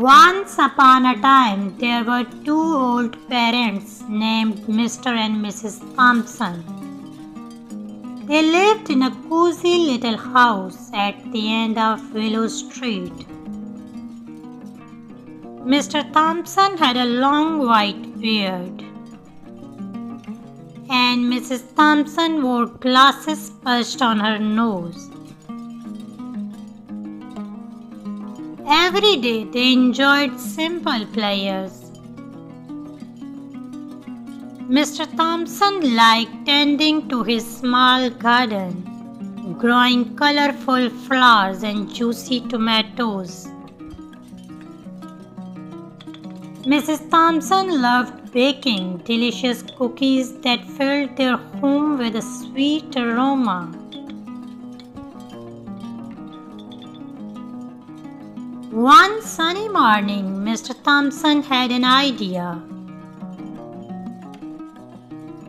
Once upon a time, there were two old parents named Mr. and Mrs. Thompson. They lived in a cozy little house at the end of Willow Street. Mr. Thompson had a long white beard, and Mrs. Thompson wore glasses perched on her nose. Every day they enjoyed simple pleasures. Mr. Thompson liked tending to his small garden, growing colorful flowers and juicy tomatoes. Mrs. Thompson loved baking delicious cookies that filled their home with a sweet aroma. One sunny morning, Mr. Thompson had an idea.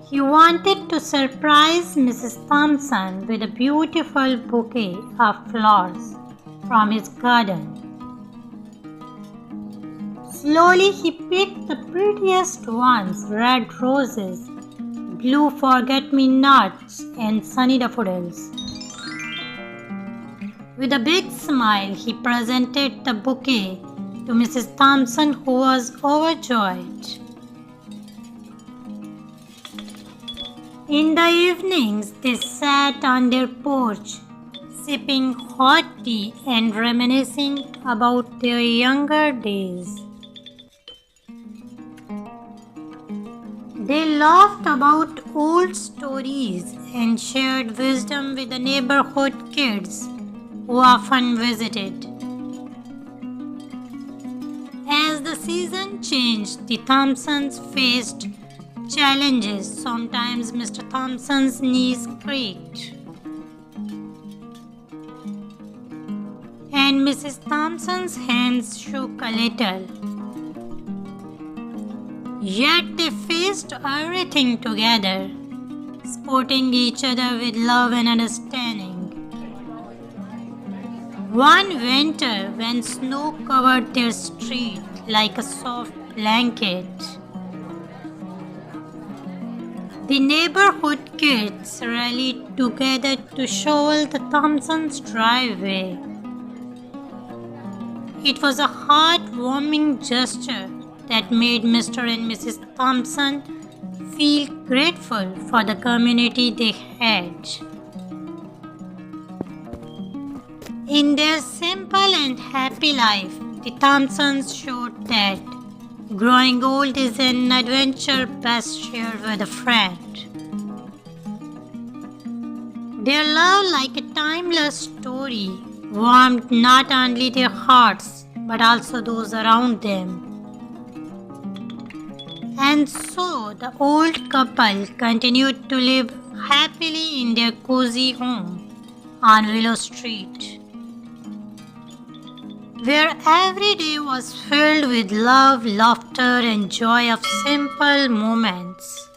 He wanted to surprise Mrs. Thompson with a beautiful bouquet of flowers from his garden. Slowly he picked the prettiest ones, red roses, blue forget-me-nots, and sunny daffodils. With a big smile, he presented the bouquet to Mrs. Thompson, who was overjoyed. In the evenings, they sat on their porch, sipping hot tea and reminiscing about their younger days. They laughed about old stories and shared wisdom with the neighborhood kids who often visited. As the season changed, the Thompsons faced challenges. Sometimes Mr. Thompson's knees creaked, and Mrs. Thompson's hands shook a little. Yet they faced everything together, supporting each other with love and understanding. One winter, when snow covered their street like a soft blanket, the neighborhood kids rallied together to shovel the Thompsons' driveway. It was a heartwarming gesture that made Mr. and Mrs. Thompson feel grateful for the community they had. In their simple and happy life, the Thompsons showed that growing old is an adventure best shared with a friend. Their love, like a timeless story, warmed not only their hearts but also those around them. And so the old couple continued to live happily in their cozy home on Willow Street, where every day was filled with love, laughter, and joy of simple moments.